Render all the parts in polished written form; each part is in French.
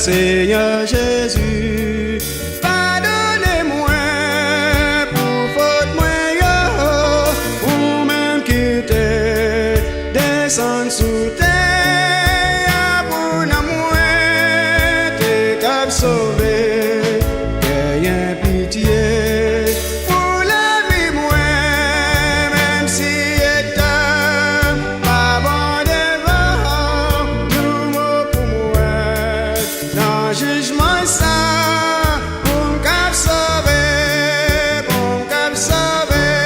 Seigneur Jésus, pardonnez-moi pour faute moi yo, ou même quitter, descendre sous terre pour moi, t'es cap sauver, ayez pitié pour la vie moi, même si est pas bon devant, tout mot pour moi. Dans jugement ça, pour me cap sauver, pour me cap sauver.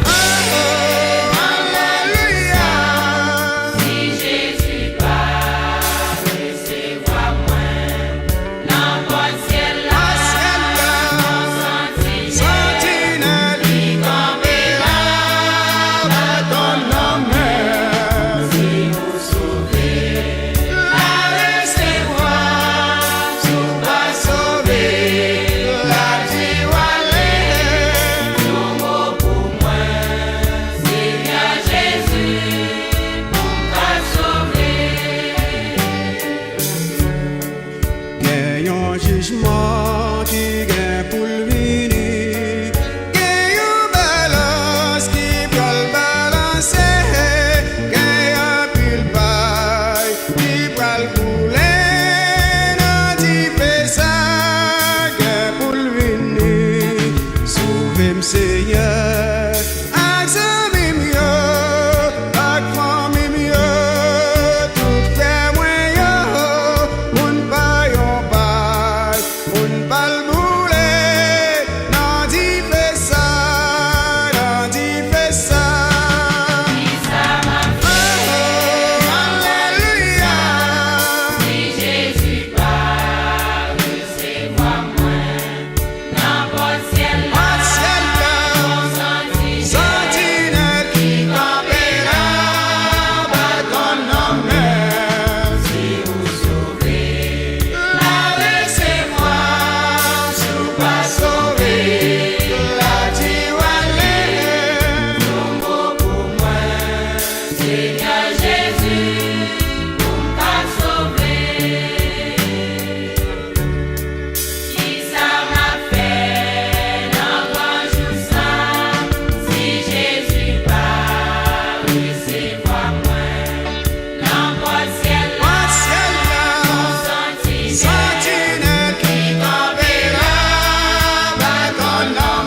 Oh, alléluia. Si Jésus part, recevoir moi, n'importe ciel là, Sentinelle, qui campera, va ton nom, si vous sauvez, la recevoir, sous pas sauver, la diwale. tout mot pour moi, Seigneur Jésus, pour me sauver. Gen yon jugement qui gen pou l'vini, gen yon balance qui pral balancer, gen yon pile paille qui pral couler nan di pesa, gen pou l'vini. Sauvez-moi Seigneur, ak zanmim yo, ak famim yo, tout frère mwen yo, moun pa yon bay, moun pal boule, nan di pesa, nan di pesa. Ça m'a Oh, alléluia. Si Jésus part, recevoir moi, n'importe ciel là, Ciel là, sentinelle qui campera, va ton nom, si vous sauvez, la recevoir, sous pas sauver, la diwale. tout mot pour moi, Seigneur Jésus, pour me sauver. Qui ça m'a fait dans grand jour ça, si Jésus part, recevoir moi, n'importe ciel là, Sentinelle qui campera, va ton nom,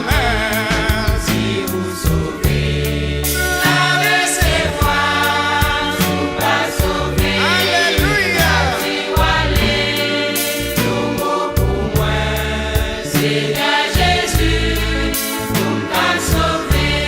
si vous sauvez, la recevoir, pour pas sauver. alléluia. Tout mot pour moi, Seigneur Jésus, pour me sauver.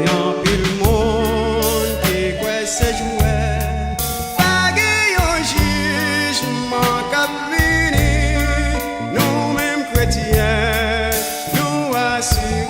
Yon pil moun ki kwe se jwe, pa gen yon jijman kap vini, nou menm kretyen, nou asure.